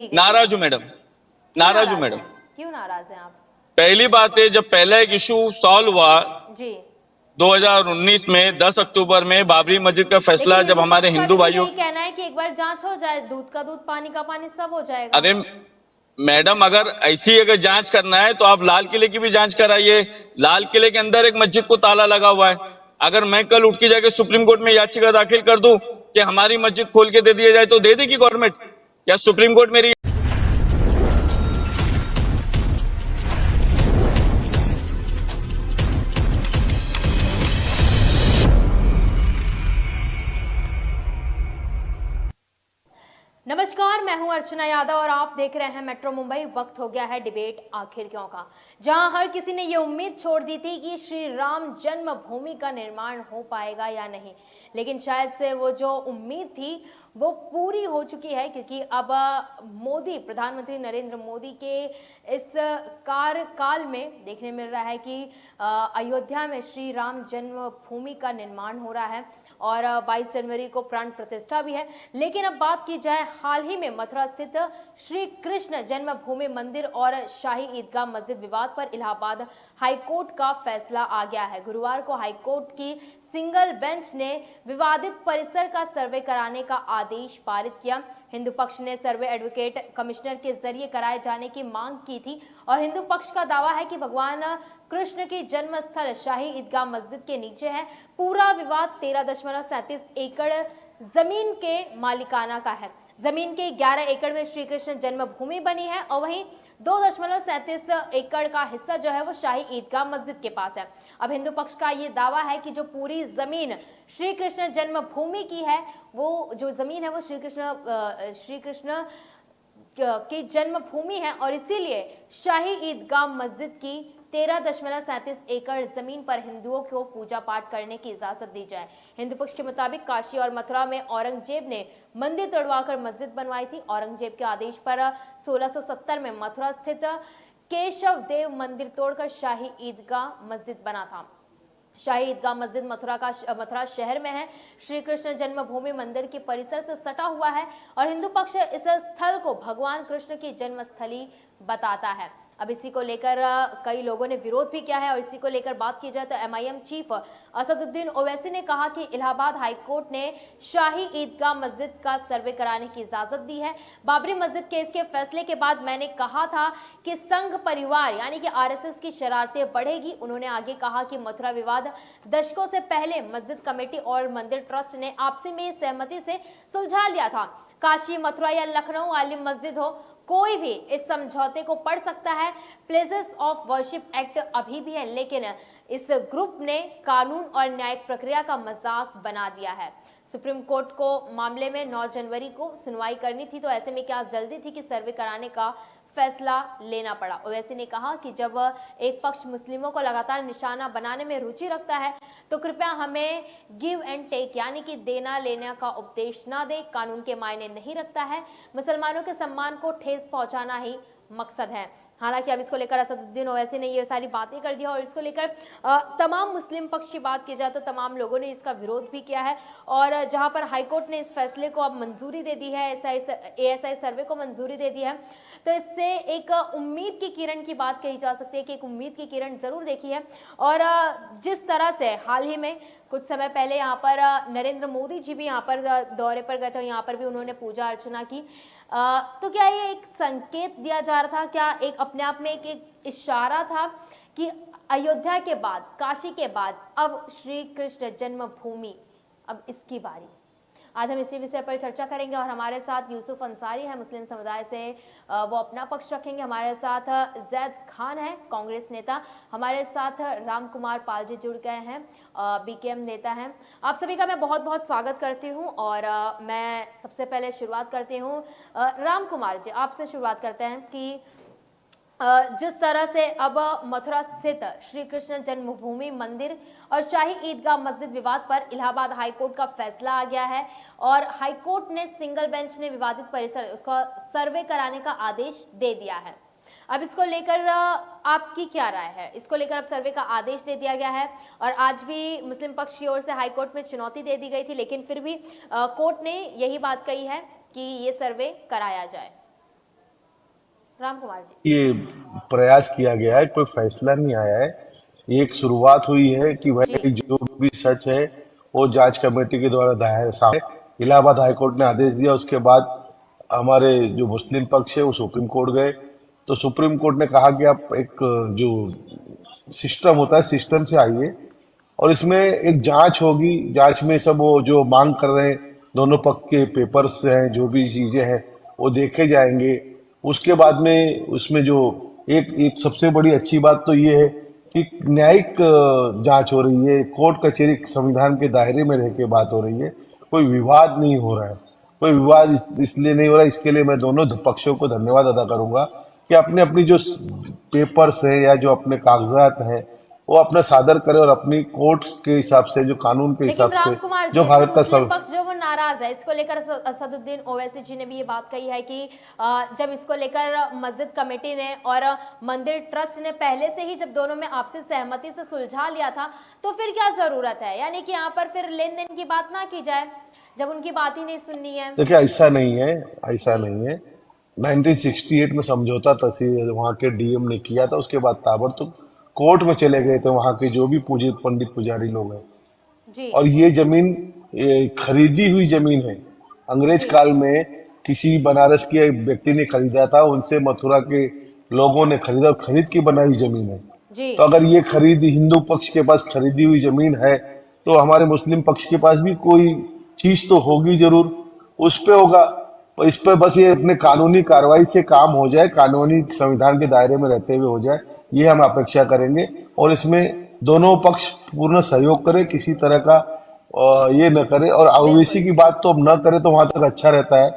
की गई है। नाराज हूं मैडम, क्यों नाराज हूं नाराज मैडम। हैं? क्यों नाराज हैं आप? पहली बात है, जब पहला एक इशू सॉल्व हुआ जी। 2019 में 10 अक्टूबर में बाबरी मस्जिद का फैसला, लेकिन जब हिंदू हमारे पक्ष का हिंदू भी तो भाइयों, यही कहना है कि एक बार जांच हो जाए, दूध का दूध पानी का पानी सब हो जाएगा। अरे मैडम, अगर ऐसी अगर जांच करना है तो आप लाल किले की भी जांच कराइए। लाल किले के अंदर एक मस्जिद को ताला लगा हुआ है। अगर मैं कल उठ के जाके सुप्रीम कोर्ट में याचिका दाखिल कर दूं कि हमारी मस्जिद खोल के दे दिया जाए, तो दे देगी गवर्नमेंट? क्या सुप्रीम कोर्ट मेरी नमस्कार, मैं हूं अर्चना यादव और आप देख रहे हैं मेट्रो मुंबई। वक्त हो गया है डिबेट आखिर क्यों का, जहां हर किसी ने ये उम्मीद छोड़ दी थी कि श्री राम जन्मभूमि का निर्माण हो पाएगा या नहीं, लेकिन शायद से वो जो उम्मीद थी वो पूरी हो चुकी है, क्योंकि अब प्रधानमंत्री नरेंद्र मोदी के इस कार्यकाल में देखने मिल रहा है कि अयोध्या में श्री राम जन्मभूमि का निर्माण हो रहा है और 22 जनवरी को प्राण प्रतिष्ठा भी है। लेकिन अब बात की जाए हाल ही में मथुरा स्थित श्री कृष्ण जन्मभूमि मंदिर और शाही ईदगाह मस्जिद विवाद पर इलाहाबाद हाईकोर्ट का फैसला आ गया है। गुरुवार को हाईकोर्ट की सिंगल बेंच ने विवादित परिसर का सर्वे कराने का आदेश पारित किया। हिंदू पक्ष ने सर्वे एडवोकेट कमिश्नर के जरिए कराए जाने की मांग की थी और हिंदू पक्ष का दावा है कि भगवान कृष्ण की जन्म स्थल शाही ईदगाह मस्जिद के नीचे है। पूरा विवाद 13.37 एकड़ जमीन के मालिकाना का है। जमीन के 11 एकड़ में श्री कृष्ण जन्मभूमि बनी है और वहीं 2.37 एकड़ का हिस्सा जो है वो शाही ईदगाह मस्जिद के पास है। अब हिंदू पक्ष का ये दावा है कि जो पूरी जमीन श्री कृष्ण जन्मभूमि की है, वो जो जमीन है वो श्री कृष्ण की जन्मभूमि है और इसीलिए शाही ईदगाह मस्जिद की 13.37 एकड़ जमीन पर हिंदुओं को पूजा पाठ करने की इजाजत दी जाए। हिंदू पक्ष के मुताबिक काशी और मथुरा में औरंगजेब ने मंदिर तोड़वाकर मस्जिद बनवाई थी। औरंगजेब के आदेश पर 1670 में मथुरा स्थित केशव देव मंदिर तोड़कर शाही ईदगाह मस्जिद बना था। शाही ईदगाह मस्जिद मथुरा शहर में है। श्री कृष्ण जन्मभूमि मंदिर के परिसर से सटा हुआ है और हिंदू पक्ष इस स्थल को भगवान कृष्ण की जन्मस्थली बताता है। अब इसी को लेकर कई लोगों ने विरोध भी किया है और इसी को लेकर बात की जाए तो एमआईएम चीफ असदुद्दीन ओवैसी ने कहा कि इलाहाबाद हाईकोर्ट ने शाही ईदगाह मस्जिद का सर्वे कराने की इजाजत दी है। बाबरी मस्जिद केस के फैसले के बाद मैंने कहा था कि संघ परिवार यानी कि आरएसएस की शरारतें बढ़ेगी। उन्होंने आगे कहा कि मथुरा विवाद दशकों से पहले मस्जिद कमेटी और मंदिर ट्रस्ट ने आपसी में सहमति से सुलझा लिया था। काशी, मथुरा या लखनऊ आलिम मस्जिद हो, कोई भी इस समझौते को पढ़ सकता है। प्लेसेस ऑफ वर्शिप एक्ट अभी भी है, लेकिन इस ग्रुप ने कानून और न्यायिक प्रक्रिया का मजाक बना दिया है। सुप्रीम कोर्ट को मामले में 9 जनवरी को सुनवाई करनी थी, तो ऐसे में क्या जल्दी थी कि सर्वे कराने का फैसला लेना पड़ा। ओवैसी ने कहा कि जब एक पक्ष मुस्लिमों को लगातार निशाना बनाने में रुचि रखता है तो कृपया हमें गिव एंड टेक यानी कि देना लेने का उपदेश ना दे। कानून के मायने नहीं रखता है, मुसलमानों के सम्मान को ठेस पहुंचाना ही मकसद है। हालांकि अब इसको लेकर असदुद्दीन ओवैसी ने ये सारी बातें कर दी और इसको लेकर तमाम मुस्लिम पक्ष की बात की जाए तो तमाम लोगों ने इसका विरोध भी किया है और जहां पर हाईकोर्ट ने इस फैसले को अब मंजूरी दे दी है, एएसआई सर्वे को मंजूरी दे दी है, तो इससे एक उम्मीद की किरण की बात कही जा सकती है कि एक उम्मीद की किरण जरूर देखी है। और जिस तरह से हाल ही में कुछ समय पहले यहाँ पर नरेंद्र मोदी जी भी यहाँ पर दौरे पर गए थे, यहाँ पर भी उन्होंने पूजा अर्चना की, तो क्या ये एक संकेत दिया जा रहा था, क्या एक अपने आप में एक इशारा था कि अयोध्या के बाद, काशी के बाद अब श्री कृष्ण जन्मभूमि, अब इसकी बारी। आज हम इसी विषय पर चर्चा करेंगे और हमारे साथ यूसुफ अंसारी है मुस्लिम समुदाय से, वो अपना पक्ष रखेंगे। हमारे साथ जैद खान है कांग्रेस नेता, हमारे साथ राम कुमार पाल जी जुड़ गए हैं, बीकेएम नेता हैं। आप सभी का मैं बहुत बहुत स्वागत करती हूं और मैं सबसे पहले शुरुआत करती हूं राम कुमार जी, आपसे शुरुआत करते हैं कि जिस तरह से अब मथुरा स्थित श्री कृष्ण जन्मभूमि मंदिर और शाही ईदगाह मस्जिद विवाद पर इलाहाबाद हाईकोर्ट का फैसला आ गया है और हाईकोर्ट ने सिंगल बेंच ने विवादित परिसर उसका सर्वे कराने का आदेश दे दिया है। अब इसको लेकर आपकी क्या राय है? इसको लेकर अब सर्वे का आदेश दे दिया गया है और आज भी मुस्लिम पक्ष की ओर से हाईकोर्ट में चुनौती दे दी गई थी, लेकिन फिर भी कोर्ट ने यही बात कही है कि ये सर्वे कराया जाए। राम कुमार जी। ये प्रयास किया गया है, कोई फैसला नहीं आया है। एक शुरुआत हुई है कि जी भाई जो भी सच है वो जांच कमेटी के द्वारा दायर सामने इलाहाबाद हाईकोर्ट ने आदेश दिया। उसके बाद हमारे जो मुस्लिम पक्ष है वो सुप्रीम कोर्ट गए, तो सुप्रीम कोर्ट ने कहा कि आप एक जो सिस्टम होता है सिस्टम से आइए और इसमें एक जांच होगी। जांच में सब वो जो मांग कर रहे हैं दोनों पक्ष के पेपर्स हैं, जो भी चीजें हैं वो देखे जाएंगे। उसके बाद में उसमें जो एक एक सबसे बड़ी अच्छी बात तो ये है कि न्यायिक जांच हो रही है, कोर्ट कचहरी संविधान के दायरे में रह के बात हो रही है, कोई विवाद नहीं हो रहा है। कोई विवाद इसलिए नहीं हो रहा है, इसके लिए मैं दोनों पक्षों को धन्यवाद अदा करूंगा कि अपने अपनी जो पेपर्स है या जो अपने कागजात हैं वो अपना सादर करे और अपनी कोर्ट के हिसाब से, जो कानून के लेकिन हिसाब राम से, कुमार जो जी, भारत का मुस्लिम पक्ष जो वो नाराज है इसको लेकर। असदुद्दीन ओवैसी जी ने भी ये बात कही है कि जब इसको लेकर मस्जिद कमेटी ने और मंदिर ट्रस्ट ने पहले से ही जब दोनों में आपसी सहमति से सुलझा लिया था तो फिर क्या जरूरत है, यानी कि यहाँ पर फिर लेन देन की बात ना की जाए जब उनकी बात ही नहीं सुननी है। देखिए ऐसा नहीं है, ऐसा नहीं है। 1968 में समझौता तहसील वहां के डीएम ने किया था, उसके बाद ताबड़तोड़ कोर्ट में चले गए थे वहां के जो भी पूजित पंडित पुजारी लोग हैं। जी और ये जमीन खरीदी हुई जमीन है। अंग्रेज जी काल में किसी बनारस के एक व्यक्ति ने खरीदा था, उनसे मथुरा के लोगों ने खरीदा, खरीद की बनाई हुई जमीन है। जी तो अगर ये खरीदी हिंदू पक्ष के पास खरीदी हुई जमीन है तो हमारे मुस्लिम पक्ष के पास भी कोई चीज तो होगी जरूर, उस पे होगा। और इस पे बस ये अपने कानूनी कार्रवाई से काम हो जाए, कानूनी संविधान के दायरे में रहते हुए हो जाए, ये हम अपेक्षा करेंगे। और इसमें दोनों पक्ष पूर्ण सहयोग करें, किसी तरह का ये न करे। और ओवैसी बिल्कुल की बात तो अब न करे तो वहां तक अच्छा रहता है।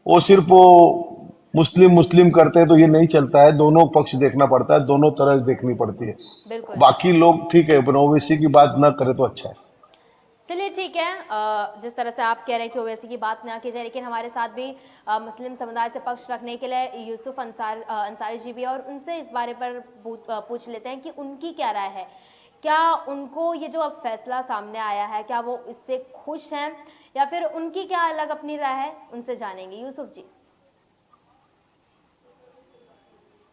वो सिर्फ वो मुस्लिम मुस्लिम करते हैं तो ये नहीं चलता है, दोनों पक्ष देखना पड़ता है, दोनों तरह देखनी पड़ती है। बिल्कुल। बाकी लोग ठीक है, पर ओवैसी की बात न करे तो अच्छा है। चलिए ठीक है, जिस तरह से आप कह रहे हैं कि ओवैसी की बात ना की जाए, लेकिन हमारे साथ भी मुस्लिम समुदाय से पक्ष रखने के लिए यूसुफ अंसारी जी भी है और उनसे इस बारे पर पूछ लेते हैं कि उनकी क्या राय है। क्या उनको ये जो अब फैसला सामने आया है क्या वो इससे खुश हैं या फिर उनकी क्या अलग अपनी राय है, उनसे जानेंगे। यूसुफ जी।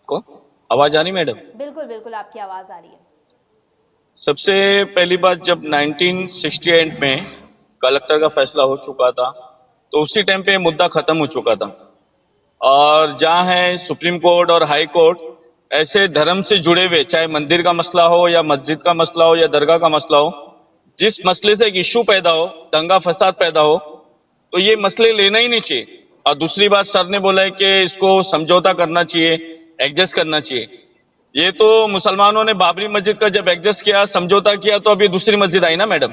को आवाज आ रही मैडम? बिल्कुल बिल्कुल आपकी आवाज आ रही है। सबसे पहली बात, जब 1968 में कलेक्टर का फैसला हो चुका था तो उसी टाइम पे मुद्दा खत्म हो चुका था। और जहां है सुप्रीम कोर्ट और हाई कोर्ट ऐसे धर्म से जुड़े हुए, चाहे मंदिर का मसला हो या मस्जिद का मसला हो या दरगाह का मसला हो, जिस मसले से एक इश्यू पैदा हो, दंगा फसाद पैदा हो, तो ये मसले लेना ही नहीं चाहिए। और दूसरी बात, सर ने बोला है कि इसको समझौता करना चाहिए, एडजस्ट करना चाहिए। ये तो मुसलमानों ने बाबरी मस्जिद का जब एडजस्ट किया, समझौता किया, तो अभी दूसरी मस्जिद आई ना मैडम।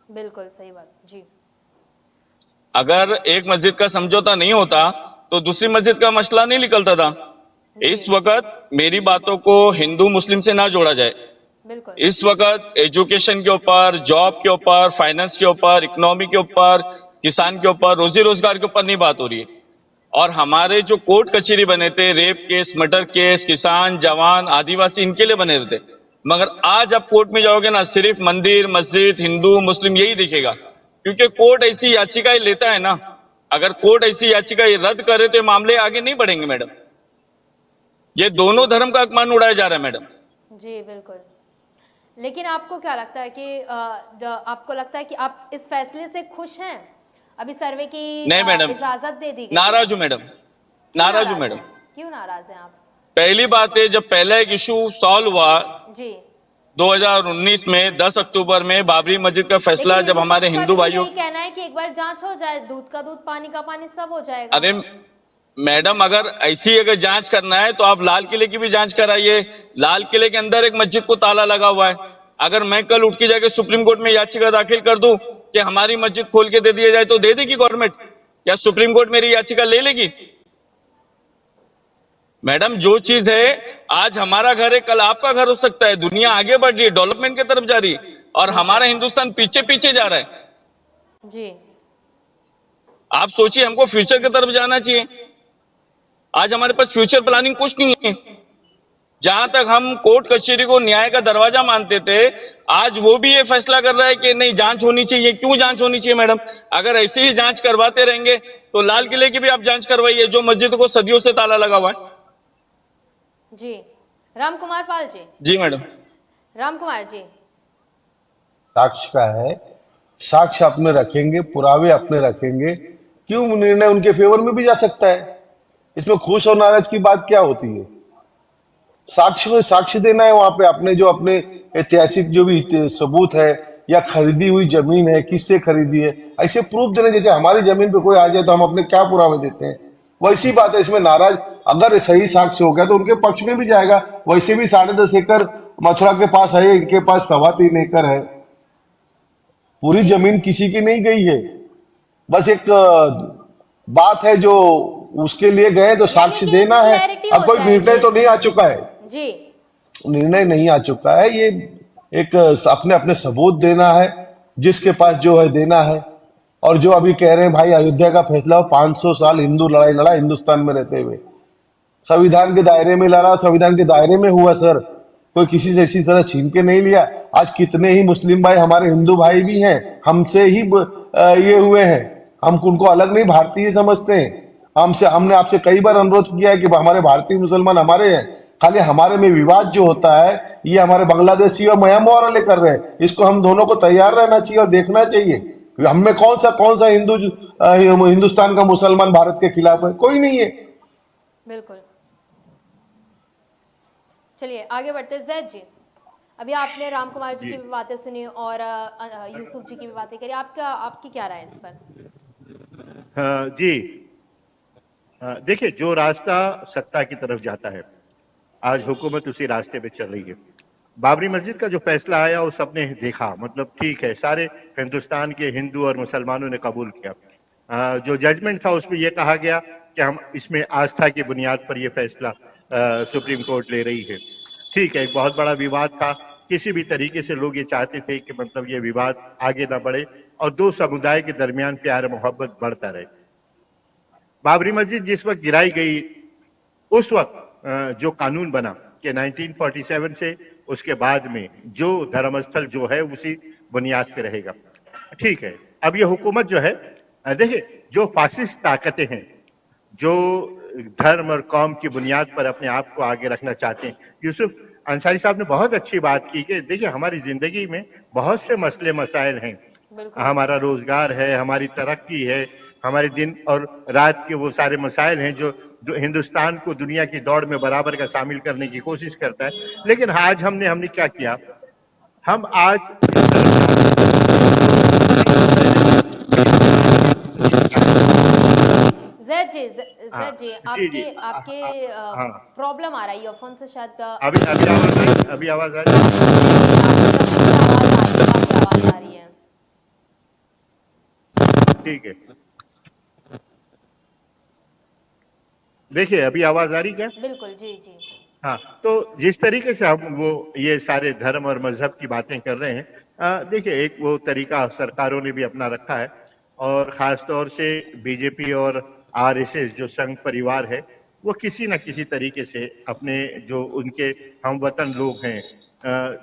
बिल्कुल सही बात जी। अगर एक मस्जिद का समझौता नहीं होता तो दूसरी मस्जिद का मसला नहीं निकलता था। इस वक्त मेरी बातों को हिंदू मुस्लिम से ना जोड़ा जाए। बिल्कुल इस वक्त एजुकेशन के ऊपर, जॉब के ऊपर, फाइनेंस के ऊपर, इकोनॉमी के ऊपर, किसान के ऊपर, रोजी रोजगार के ऊपर नहीं बात हो रही है। और हमारे जो कोर्ट कचहरी बने थे, रेप केस, मर्डर केस, किसान, जवान, आदिवासी, इनके लिए बने रहते। मगर आज आप कोर्ट में जाओगे ना, सिर्फ मंदिर मस्जिद, हिंदू मुस्लिम यही दिखेगा, क्योंकि कोर्ट ऐसी याचिकाएं लेता है ना। अगर कोर्ट ऐसी याचिकाएं रद्द करे तो ये मामले आगे नहीं बढ़ेंगे मैडम। ये दोनों धर्म का अपमान उड़ाया जा रहा है मैडम। जी बिल्कुल। लेकिन आपको क्या लगता है कि आपको लगता है कि आप इस फैसले से खुश हैं? अभी सर्वे की नहीं मैडम, इजाजत दे दी गई। नाराज हूं मैडम, नाराज हूं मैडम। क्यों नाराज हैं आप? पहली बात है, जब पहला एक इशू सॉल्व हुआ जी 2019 में 10 अक्टूबर में बाबरी मस्जिद का फैसला, लेकिन जब हमारे विपक्ष का हिंदू भी तो भाइयों, यही कहना है कि एक बार जांच हो जाए, दूध का दूध पानी का पानी सब हो जाएगा। अरे मैडम, अगर ऐसी अगर जांच करना है तो आप लाल किले की भी जांच कराइए। लाल किले के अंदर एक मस्जिद को ताला लगा हुआ है। अगर मैं कल उठ के जाके सुप्रीम कोर्ट में याचिका दाखिल कर दूं कि हमारी मस्जिद खोल के दे दिया जाए, तो दे देगी गवर्नमेंट? क्या सुप्रीम कोर्ट मेरी याचिका ले लेगी? मैडम, जो चीज है, आज हमारा घर है, कल आपका घर हो सकता है। दुनिया आगे बढ़ रही है, डेवलपमेंट की तरफ जा रही है, और हमारा हिंदुस्तान पीछे पीछे जा रहा है। जी आप सोचिए, हमको फ्यूचर की तरफ जाना चाहिए। आज हमारे पास फ्यूचर प्लानिंग कुछ नहीं है। जहां तक हम कोर्ट कचहरी को न्याय का दरवाजा मानते थे, आज वो भी ये फैसला कर रहा है कि नहीं, जांच होनी चाहिए। क्यों जांच होनी चाहिए मैडम? अगर ऐसे ही जांच करवाते रहेंगे तो लाल किले की भी आप जांच करवाइए, जो मस्जिद को सदियों से ताला लगा हुआ है। जी राम कुमार पाल जी। जी मैडम। राम कुमार जी। साक्ष्य का है, साक्ष्य अपने रखेंगे, पुरावे अपने रखेंगे, क्यों निर्णय उनके फेवर में भी जा सकता है। इसमें खुश और नाराज की बात क्या होती है। साक्ष्य को साक्ष्य देना है वहां पे, अपने जो अपने ऐतिहासिक जो भी सबूत है या खरीदी हुई जमीन है, किससे खरीदी है, ऐसे प्रूफ देने। जैसे हमारी जमीन पे कोई आ जाए तो हम अपने क्या पुरावे देते हैं, वैसी बात है इसमें। नाराज अगर सही साक्ष्य हो गया तो उनके पक्ष में भी जाएगा। वैसे भी 10.5 एकड़ मथुरा के पास है, इनके पास 3.25 एकड़ है। पूरी जमीन किसी की नहीं गई है, बस एक बात है जो उसके लिए गए तो यानी साक्ष्य कि देना है। क्लैरिटी अब हो कोई निर्णय जाएगी तो नहीं आ इसमें। चुका है, जी निर्णय नहीं आ चुका है। ये एक अपने अपने सबूत देना है, जिसके पास जो है देना है। और जो अभी कह रहे हैं भाई अयोध्या का फैसला 500 साल हिंदू लड़ाई लड़ा हिंदुस्तान में रहते हुए, संविधान के दायरे में लड़ा, संविधान के दायरे में हुआ सर। कोई किसी से इसी तरह छीन के नहीं लिया। आज कितने ही मुस्लिम भाई हमारे हिंदू भाई भी हैं, हमसे ही ये हुए हैं। हम उनको अलग नहीं भारतीय समझते हैं। हमने आपसे कई बार अनुरोध किया है कि हमारे भारतीय मुसलमान हमारे हैं। खाली हमारे में विवाद जो होता है ये हमारे बांग्लादेशी और म्यांमार वाले कर रहे हैं। इसको हम दोनों को तैयार रहना चाहिए और देखना चाहिए। हमें कौन सा हिंदुस्तान का मुसलमान भारत के खिलाफ है, कोई नहीं है। बिल्कुल। चलिए आगे बढ़ते हैं। जैद जी, अभी आपने राम कुमार जी की भी बातें सुनी और यूसुफ जी की भी बातें करी। आपकी क्या राय है इस पर? जी देखिए, जो रास्ता सत्ता की तरफ जाता है आज हुकूमत उसी रास्ते पे चल रही है। बाबरी मस्जिद का जो फैसला आया वो सबने देखा, मतलब ठीक है, सारे हिंदुस्तान के हिंदू और मुसलमानों ने कबूल किया। जो जजमेंट था उसमें यह कहा गया कि हम इसमें आस्था की बुनियाद पर यह फैसला सुप्रीम कोर्ट ले रही है। ठीक है, एक बहुत बड़ा विवाद था। किसी भी तरीके से लोग ये चाहते थे कि मतलब ये विवाद आगे ना बढ़े और दो समुदाय के दरमियान प्यार मोहब्बत बढ़ता रहे। बाबरी मस्जिद जिस वक्त गिराई गई उस वक्त जो कानून बना कि 1947 से उसके बाद में जो धर्मस्थल जो है उसी बुनियाद पे रहेगा। ठीक है, अब ये हुकूमत जो है देखिए, जो फासिस्ट ताकतें हैं जो धर्म और कौम की बुनियाद पर अपने आप को आगे रखना चाहते हैं। यूसुफ अंसारी साहब ने बहुत अच्छी बात की कि देखिए हमारी जिंदगी में बहुत से मसले मसाइल हैं। हमारा रोजगार है, हमारी तरक्की है, हमारे दिन और रात के वो सारे मसाइल हैं जो हिंदुस्तान को दुनिया की दौड़ में बराबर का शामिल करने की कोशिश करता है। लेकिन आज हमने क्या किया, हम आज जैद जी आपके हाँ, प्रॉब्लम आ रही है ईयरफोन से शायद। अभी आवाज आ रही है। आवाज आ रही है। ठीक है, देखिए अभी आवाज आ रही क्या? बिल्कुल, जी जी। हाँ, तो जिस तरीके से हम वो ये सारे धर्म और मजहब की बातें कर रहे हैं, देखिए एक वो तरीका सरकारों ने भी अपना रखा है और खास तौर से बीजेपी और आरएसएस जो संघ परिवार है वो किसी न किसी तरीके से अपने जो उनके हमवतन लोग हैं,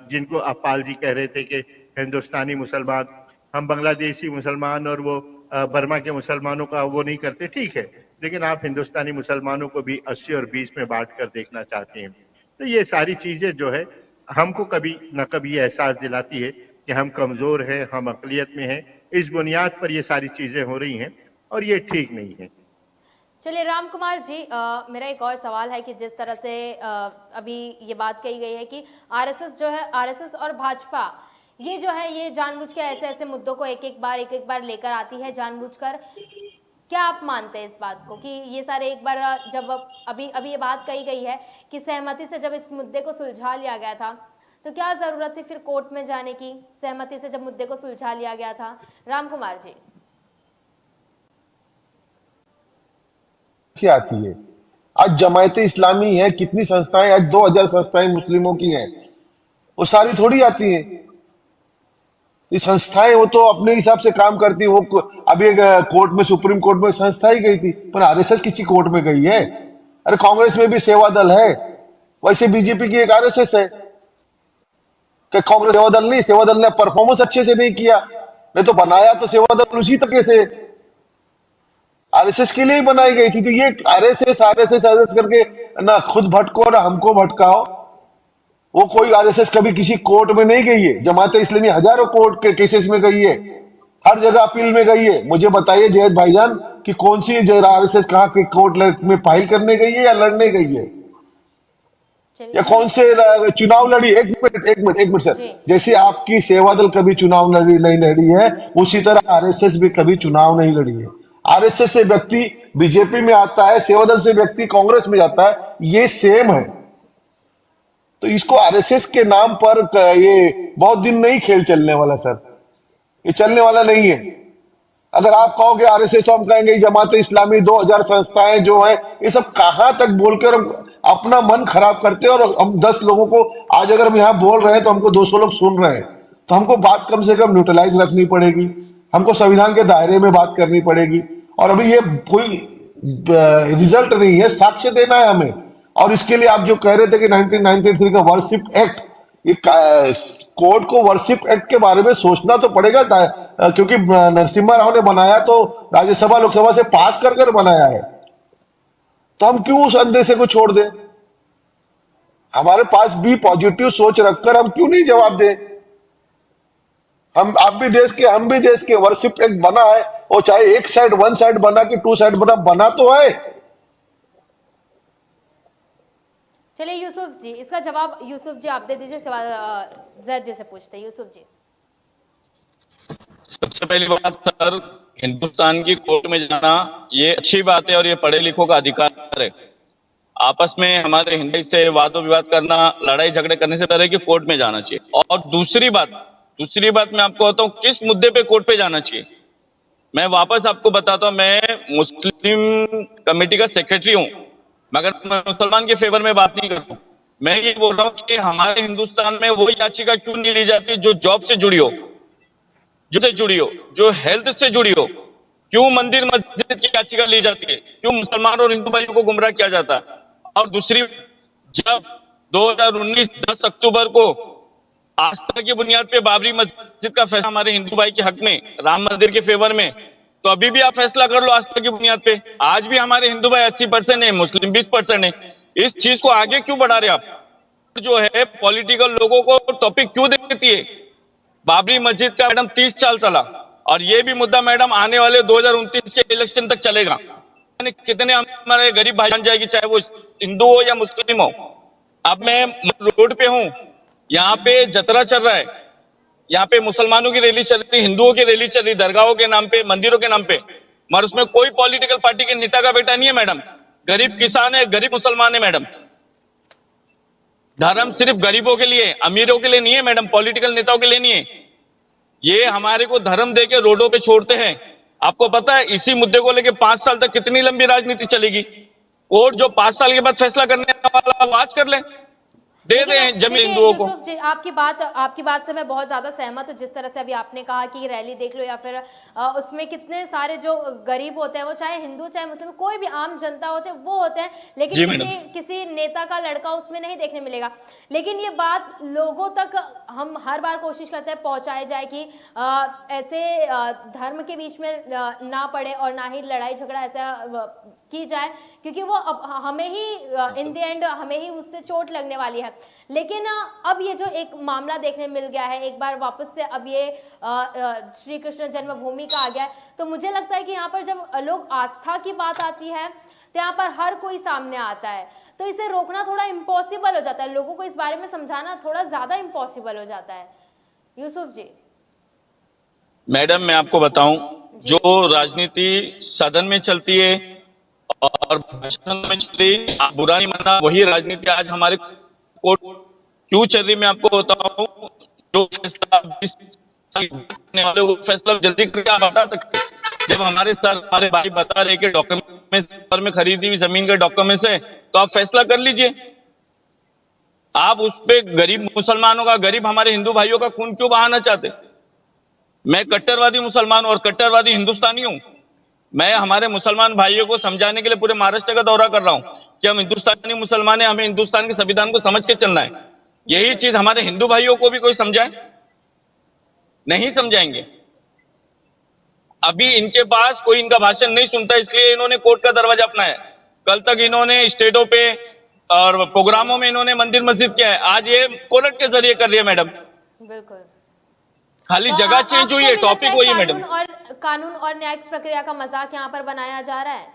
जिनको अपाल जी कह रहे थे कि हिंदुस्तानी मुसलमान, हम बांग्लादेशी मुसलमान और वो बर्मा के मुसलमानों का वो नहीं करते। ठीक है, लेकिन आप हिंदुस्तानी मुसलमानों को भी 80 और 20 में बांट कर देखना चाहते हैं। तो ये सारी चीजें जो है हमको कभी न कभी एहसास दिलाती है कि हम कमजोर हैं, हम अकलियत में हैं। इस बुनियाद पर ये सारी चीजें हो रही हैं और ये ठीक नहीं है। चलिए राम कुमार जी, मेरा एक और सवाल है कि जिस तरह से अभी ये बात कही गई है कि आरएसएस और भाजपा ये जो है ये जानबूझ के ऐसे मुद्दों को एक एक बार लेकर आती है जानबूझकर। क्या आप मानते हैं इस बात को कि ये सारे एक बार जब अभी ये बात कही गई है कि सहमति से जब इस मुद्दे को सुलझा लिया गया था तो क्या जरूरत थी फिर कोर्ट में जाने की? सहमति से जब मुद्दे को सुलझा लिया गया था। राम कुमार जी, से आती है। आज जमायते इस्लामी है, कितनी संस्थाएं, आज 2000 संस्थाएं मुस्लिमों की हैं, वो सारी थोड़ी आती हैं। ये संस्थाएं वो तो अपने हिसाब से काम करती है। वो अभी एक कोर्ट में, सुप्रीम कोर्ट में संस्था ही गई थी, पर आरएसएस किसी कोर्ट में गई है? अरे कांग्रेस में भी सेवा दल है, वैसे बीजेपी की एक आरएसएस है। कि कांग्रेस सेवा दल नहीं, सेवा दल ने परफॉर्मेंस अच्छे से नहीं किया, नहीं तो बनाया तो सेवा दल उसी तरीके से आरएसएस के लिए ही बनाई गई थी। तो ये आरएसएस करके ना खुद भटको ना हमको भटकाओ। वो कोई आरएसएस कभी किसी कोर्ट में नहीं गई है, जमाते इस्लामी हजारों कोर्ट के केसेस में गई है, हर जगह अपील में गई है। मुझे बताइए जयद भाईजान कि कौन सी आरएसएस कहाँ के कोर्ट में फाइल करने गई है या लड़ने गई है, या चलिए कौन से चुनाव लड़ी। एक मिनट सर, जी। जैसे आपकी सेवा दल कभी चुनाव नहीं लड़ी है, उसी तरह आरएसएस भी कभी चुनाव नहीं लड़ी है। आरएसएस से व्यक्ति बीजेपी में आता है, सेवा दल से व्यक्ति कांग्रेस में जाता है, ये सेम है। तो इसको आरएसएस के नाम पर ये बहुत दिन नहीं खेल चलने वाला सर, ये चलने वाला नहीं है। अगर आप कहोगे आरएसएस, तो हम कहेंगे जमात इस्लामी 2000 संस्थाएं जो है, ये सब कहां तक बोलकर हम अपना मन खराब करते हैं। और हम 10 लोगों को, आज अगर हम यहाँ बोल रहे हैं तो हमको 200 लोग सुन रहे हैं, तो हमको बात कम से कम न्यूट्रलाइज रखनी पड़ेगी, हमको संविधान के दायरे में बात करनी पड़ेगी। और अभी ये कोई रिजल्ट नहीं है, साक्ष्य देना है हमें। और इसके लिए आप जो कह रहे थे कि 1993 का वर्शिप एक्ट, ये कोर्ट को वर्शिप एक्ट के बारे में सोचना तो पड़ेगा, क्योंकि नरसिम्हा राव ने बनाया तो राज्यसभा लोकसभा से पास कर कर बनाया है, तो हम क्यों उस अंदेशे को छोड़ दें। हमारे पास भी पॉजिटिव सोच रखकर हम क्यों नहीं जवाब दें। आप भी देश के, हम भी देश के। वर्शिप एक्ट बना है, वो चाहे एक साइड, वन साइड बना कि टू साइड बना तो है। चलिए यूसुफ जी, इसका जवाब यूसुफ जी आप दे दीजिए। सवाल जैद जी से पूछते हैं। यूसुफ जी। सबसे पहली बात सर, हिंदुस्तान की कोर्ट में जाना ये अच्छी बात है और ये पढ़े लिखों का अधिकार है। आपस में हमारे हिंदी से वादो विवाद करना, लड़ाई झगड़े करने से तरह की कोर्ट में जाना चाहिए। और दूसरी बात मैं आपको बताऊं किस मुद्दे पे कोर्ट पे जाना चाहिए। मैं वापस आपको बताता हूं, मैं मुस्लिम कमेटी का सेक्रेटरी हूं, मगर मैं मुसलमान के फेवर में बात नहीं करता हूं। मैं ये बोल रहा हूं कि हमारे हिंदुस्तान में वो याचिका क्यों नहीं ली जाती जो जॉब से जुड़ी हो, जो हेल्थ से जुड़ी हो। क्यों मंदिर मस्जिद की याचिका ली जाती है, क्यों मुसलमान और हिंदू भाइयों को गुमराह किया जाता है। और दूसरी, जब 2019 10 अक्टूबर को आस्था की बुनियाद पे बाबरी मस्जिद का फैसला हमारे हिंदू भाई के हक में, राम मंदिर के फेवर में, तो अभी भी आप फैसला कर लो आस्था की बुनियाद पे। आज भी हमारे हिंदू भाई 80% है, मुस्लिम 20% है। इस चीज को आगे क्यों बढ़ा रहे आप? जो है पॉलिटिकल लोगों को टॉपिक क्यों देती है? बाबरी मस्जिद का मैडम 30 साल चला, और ये भी मुद्दा मैडम आने वाले 2029 के इलेक्शन तक चलेगा। कितने हमारे गरीब भाई जान जाएगी, चाहे वो हिंदू हो या मुस्लिम हो। अब मैं रोड पे हूं, यहाँ पे जतरा चल रहा है, यहाँ पे मुसलमानों की रैली चल रही, हिंदुओं की रैली चल रही, दरगाहों के नाम पे, मंदिरों के नाम पे, मगर उसमें कोई पॉलिटिकल पार्टी के नेता का बेटा नहीं है मैडम। गरीब किसान है, गरीब मुसलमान है मैडम। धर्म सिर्फ गरीबों के लिए, अमीरों के लिए नहीं है मैडम, पॉलिटिकल नेताओं के लिए नहीं है। ये हमारे को धर्म देके रोडों पे छोड़ते हैं। आपको पता है इसी मुद्दे को लेके 5 साल तक कितनी लंबी राजनीति चलेगी। कोर्ट जो 5 साल के बाद फैसला करने वाला वो आज कर ले, दे दें जमीन हिंदुओं को। यूसुफ जी, आपकी बात से मैं बहुत ज्यादा सहमत हूँ। जिस तरह से अभी आपने कहा कि रैली देख लो, या फिर उसमें कितने सारे जो गरीब होते हैं, वो चाहे हिंदू चाहे मुस्लिम, कोई भी आम जनता होते हैं, वो होते हैं, लेकिन किसी नेता का लड़का उसमें नहीं देखने मिलेगा। लेकिन ये बात लोगों तक हम हर बार कोशिश करते हैं पहुंचाए जाए कि ऐसे धर्म के बीच में ना पड़े और ना ही लड़ाई झगड़ा ऐसा की जाए, क्योंकि वो हमें ही इन द एंड हमें ही उससे चोट लगने वाली है। लेकिन अब ये जो एक मामला देखने मिल गया है, एक बार वापस से अब ये श्री कृष्ण जन्मभूमि का आ गया है, तो मुझे लगता है कि यहाँ पर जब लोग आस्था की बात आती है तो यहाँ पर हर कोई सामने आता है, तो इसे रोकना थोड़ा इम्पॉसिबल हो जाता है, लोगों को इस बारे में समझाना थोड़ा ज्यादा इम्पॉसिबल हो जाता है। यूसुफ जी। मैडम मैं आपको बताऊं, जो राजनीति सदन में चलती है और भाषण में चल रही, आप बुरा नहीं मानना, वही राजनीति आज हमारे कोर्ट क्यों चल रही मैं आपको बताऊं। जो फैसला 20 साल करने वाले, वो फैसला जल्दी करके आप बता सकते हैं। जब हमारे सर, हमारे भाई बता रहे कि डॉक्यूमेंट में खरीदी हुई जमीन के डॉक्यूमेंट्स है, तो आप फैसला कर लीजिए। आप उस पे गरीब मुसलमानों का, गरीब हमारे हिंदू भाइयों का खून क्यों बहाना चाहते? मैं कट्टरवादी मुसलमान और कट्टरवादी हिंदुस्तानी हूं। मैं हमारे मुसलमान भाइयों को समझाने के लिए पूरे महाराष्ट्र का दौरा कर रहा हूं कि हम हिंदुस्तानी मुसलमान हैं, हमें हिंदुस्तान के संविधान को समझ के चलना है। यही चीज हमारे हिंदू भाइयों को भी कोई समझाए? नहीं समझाएंगे। अभी इनके पास कोई इनका भाषण नहीं सुनता, इसलिए इन्होंने कोर्ट का दरवाजा अपनाया। कल तक इन्होंने स्टेटों पे और प्रोग्रामों में इन्होंने मंदिर मस्जिद किया है, आज ये कोलट के जरिए कर रही है मैडम। बिल्कुल। खाली तो जगह चेंज आपको हुई भी है, लगता टॉपिक वही है मैडम। कानून और न्यायिक प्रक्रिया का मजाक यहाँ पर बनाया जा रहा है?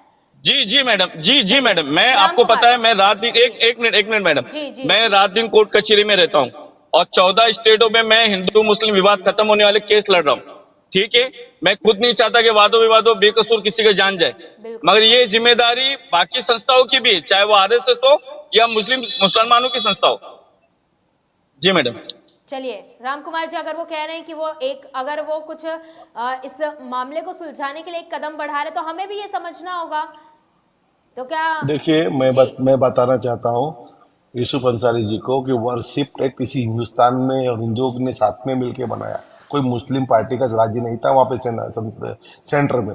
जी मैडम, जी मैडम, मैं राम आपको कुमार। पता है मैं रात दिन जी। एक मिनट मैडम, जी मैं जी। रात दिन कोर्ट कचहरी में रहता हूँ और 14 स्टेटों में मैं हिंदू मुस्लिम विवाद खत्म होने वाले केस लड़ रहा हूँ। ठीक है, मैं खुद नहीं चाहता कि वादों विवादों बेकसूर किसी का जान जाए, बिल्कुल। मगर ये जिम्मेदारी बाकी संस्थाओं की भी है, चाहे वो आरएसएस हो या मुसलमानों की संस्था हो। जी मैडम। चलिए राम कुमार जी, अगर वो कह रहे हैं कि अगर वो कुछ इस मामले को सुलझाने के लिए एक कदम बढ़ा रहे, तो हमें भी ये समझना होगा। तो क्या देखिए, जी मैं बताना चाहता हूँ यूसुफ अंसारी जी को कि वर्शिप एक किसी हिंदुस्तान में और हिंदुओं ने साथ में मिलके बनाया, कोई मुस्लिम पार्टी का राज्य नहीं था वहां पे सेंटर में।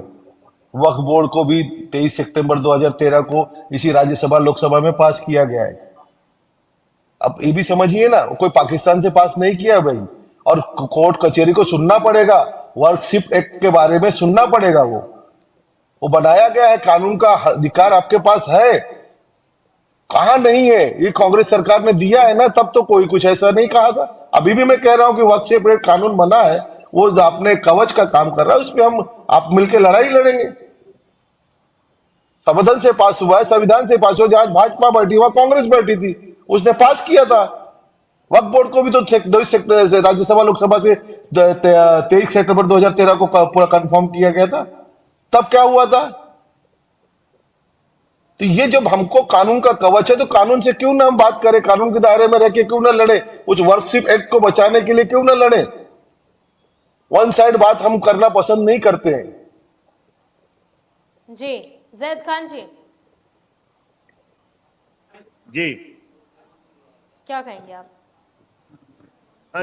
वक्फ बोर्ड को भी 23 सितंबर 2013 को इसी राज्यसभा लोकसभा में पास किया गया है। अब ये भी समझिए ना, कोई पाकिस्तान से पास नहीं किया भाई, और कोर्ट कचहरी को सुनना पड़ेगा, वर्कशिप एक्ट के बारे में सुनना पड़ेगा। वो बनाया गया है, कानून का अधिकार आपके पास है, कहा नहीं है। ये कांग्रेस सरकार ने दिया है ना, तब तो कोई कुछ ऐसा नहीं कहा था। अभी भी मैं कह रहा हूं कि वर्कशिप एक्ट कानून बना है, वो जो आपने कवच का काम कर रहा है, उस पर हम आप मिलकर लड़ाई लड़ेंगे। संविधान से पास हुआ है, संविधान से पास हुआ, जहां भाजपा बैठी वहां कांग्रेस बैठी थी, उसने पास किया था। वक्फ बोर्ड को भी तो राज्यसभा लोकसभा से 23 सितंबर 2013 को पूरा कंफर्म किया गया था। तब क्या हुआ था? तो ये जब हमको कानून का कवच है, तो कानून से क्यों ना हम बात करें, कानून के दायरे में रह के क्यों ना लड़े, उस वर्कशिप एक्ट को बचाने के लिए क्यों ना लड़े। वन साइड बात हम करना पसंद नहीं करते हैं। जी जैद खान जी, जी क्या कहेंगे आप?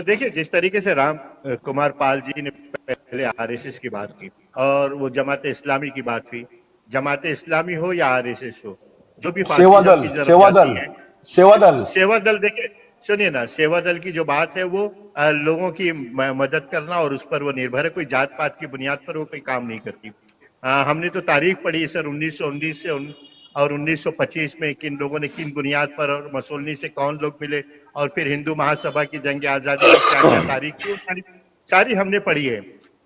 देखिए, जिस तरीके से राम कुमार पाल जी ने पहले आरएसएस की बात की और वो जमात इस्लामी की बात की, जमात इस्लामी हो या आरएसएस हो, जो भी सेवादल की तरफ सेवादल जाती है, सेवादल सेवा दल, देखिए सुनिए ना, सेवा दल की जो बात है वो लोगों की मदद करना और उस पर वो निर्भर है, कोई जात पात की बुनियाद पर वो कोई काम नहीं करती। हमने तो तारीख पढ़ी सर 1919 से और 1925 में किन लोगों ने किन बुनियाद पर और मसोलनी से कौन लोग मिले और फिर हिंदू महासभा की जंग आजादी में क्या क्या तारीख थी, सारी हमने पढ़ी है।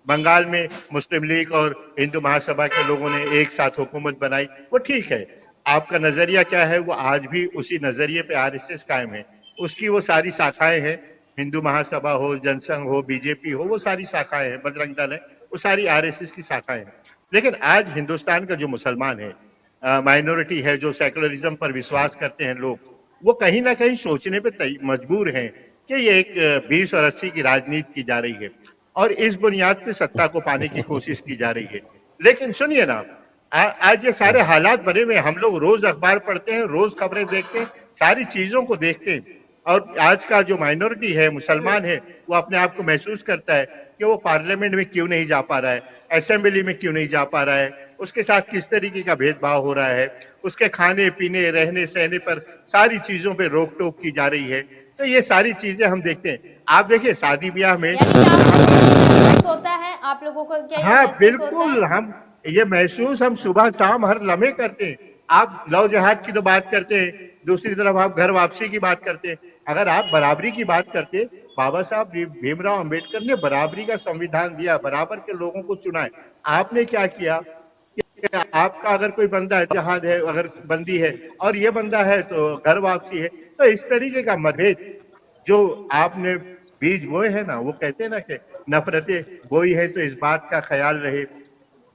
बंगाल में मुस्लिम लीग और हिंदू महासभा के लोगों ने एक साथ हुकूमत बनाई, वो ठीक है। आपका नजरिया क्या है, वो आज भी उसी नजरिए पे आरएसएस कायम है। उसकी वो सारी शाखाएं हैं, हिंदू महासभा हो, जनसंघ हो, बीजेपी हो, वो सारी शाखाएं हैं, बजरंग दल है, वो सारी आरएसएस की शाखाएं हैं। लेकिन आज हिंदुस्तान का जो मुसलमान है, माइनॉरिटी है, जो सेकुलरिज्म पर विश्वास करते हैं लोग, वो कहीं ना कहीं सोचने पे मजबूर हैं कि ये एक 20 और 80 की राजनीति की जा रही है और इस बुनियाद पे सत्ता को पाने की कोशिश की जा रही है। लेकिन सुनिए ना, आज ये सारे हालात बने हुए, हम लोग रोज अखबार पढ़ते हैं, रोज खबरें देखते हैं, सारी चीजों को देखते हैं, और आज का जो माइनॉरिटी है, मुसलमान है, वो अपने आप को महसूस करता है कि वो पार्लियामेंट में क्यों नहीं जा पा रहा है, असेंबली में क्यों नहीं जा पा रहा है, उसके साथ किस तरीके का भेदभाव हो रहा है, उसके खाने पीने रहने सहने पर सारी चीजों पे रोक टोक की जा रही है। तो ये सारी चीजें हम देखते हैं। आप देखिए शादी ब्याह में होता है आप लोगों को, क्या ये हाँ महसूस बिल्कुल, होता है? हम ये महसूस हम सुबह शाम हर लम्हे करते हैं। आप लव जहाज की तो बात करते हैं, दूसरी तरफ आप घर वापसी की बात करते हैं। अगर आप बराबरी की बात करते, बाबा साहब भीमराव अंबेडकर ने बराबरी का संविधान दिया, बराबर के लोगों को चुना है। आपने क्या किया कि आपका अगर कोई बंदा है, जहाज है, अगर बंदी है और ये बंदा है तो घर वापसी है, तो इस तरीके का मतभेद जो आपने बीज बोए है ना, वो कहते हैं ना कि नफरतें बोई है तो इस बात का ख्याल रहे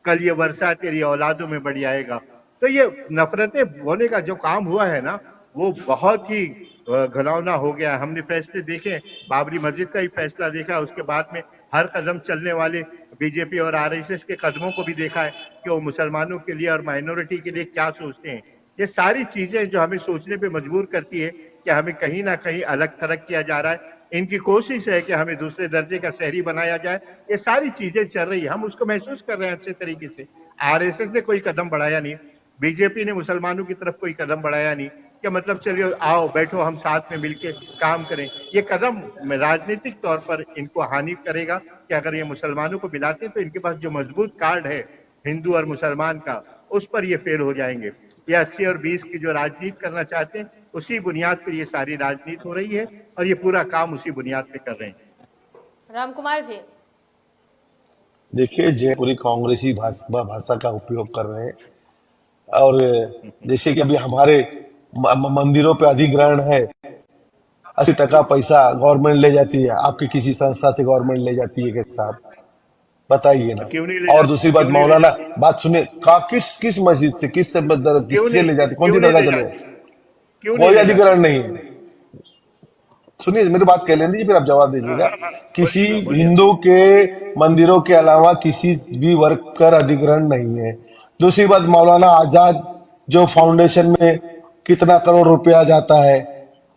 कल ये वर्षा तेरी औलादों में बढ़ आएगा। तो ये नफरतें बोने का जो काम हुआ है ना, वो बहुत ही घिनौना हो गया। हमने फैसले देखे, बाबरी मस्जिद का ही फैसला देखा, उसके बाद में हर कदम चलने वाले बीजेपी और आरएसएस के कदमों को भी देखा है कि वो मुसलमानों के लिए और माइनॉरिटी के लिए क्या सोचते हैं। ये सारी चीजें जो हमें सोचने पे मजबूर करती है कि हमें कहीं ना कहीं अलग थलग किया जा रहा है, इनकी कोशिश है कि हमें दूसरे दर्जे का शहरी बनाया जाए। ये सारी चीजें चल रही है, हम उसको महसूस कर रहे हैं अच्छे तरीके से। आरएसएस ने कोई कदम बढ़ाया नहीं, बीजेपी ने मुसलमानों की तरफ कोई कदम बढ़ाया नहीं कि मतलब चलिए आओ बैठो हम साथ में मिलके काम करें। ये कदम राजनीतिक तौर पर इनको हानि करेगा कि अगर ये मुसलमानों को मिलाते हैं तो इनके पास जो मजबूत कार्ड है हिंदू और मुसलमान का, उस पर ये फेल हो जाएंगे। ये 80 और 20 की जो राजनीति करना चाहते हैं, उसी बुनियाद पर ये सारी राजनीति हो रही है और ये पूरा काम उसी बुनियाद पे कर रहे हैं। राम कुमार जी। देखिए, जो पूरी कांग्रेसी भाषा का उपयोग कर रहे हैं, और जैसे कि अभी हमारे मंदिरों पे अधिग्रहण है, 80% पैसा गवर्नमेंट ले जाती है, आपकी किसी संस्था से गवर्नमेंट ले जाती है कि साहब, बताइए ना। क्यों नहीं ले और जाती? दूसरी बात, क्यों नहीं ले मौलाना, जाती? बात सुनिए, किस मस्जिद से, क्यों किससे नहीं ले जाती, कौन सी क्यों नहीं दरगाह ले चले? जाती? क्यों नहीं कोई ले जाती? अधिग्रहण नहीं है। सुनिए, मेरी बात कह लेंगे, फिर आप जवाब दीजिएगा। किसी बोलिए। हिंदू के मंदिरों के अलावा किसी भी वर्ग का अधिग्रहण नहीं है। दूसरी बात, मौलाना आजाद जो फाउंडेशन में कितना करोड़ रुपया जाता है,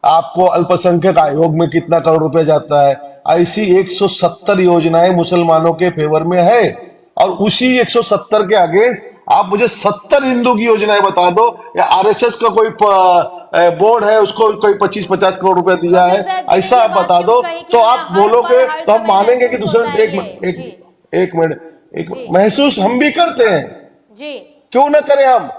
आपको अल्पसंख्यक आयोग में कितना करोड़ रुपया जाता है, ऐसी 170 योजनाएं मुसलमानों के फेवर में है, और उसी 170 के आगे आप मुझे 70 हिंदू की योजनाएं बता दो, या आरएसएस का कोई बोर्ड है, उसको कोई 25-50 करोड़ रुपया दिया है, ऐसा आप बता दो, तो आप बोलोगे तो हम मानेंगे कि दूसरे। एक मिनट, महसूस हम भी करते हैं, जी क्यों ना करें हम।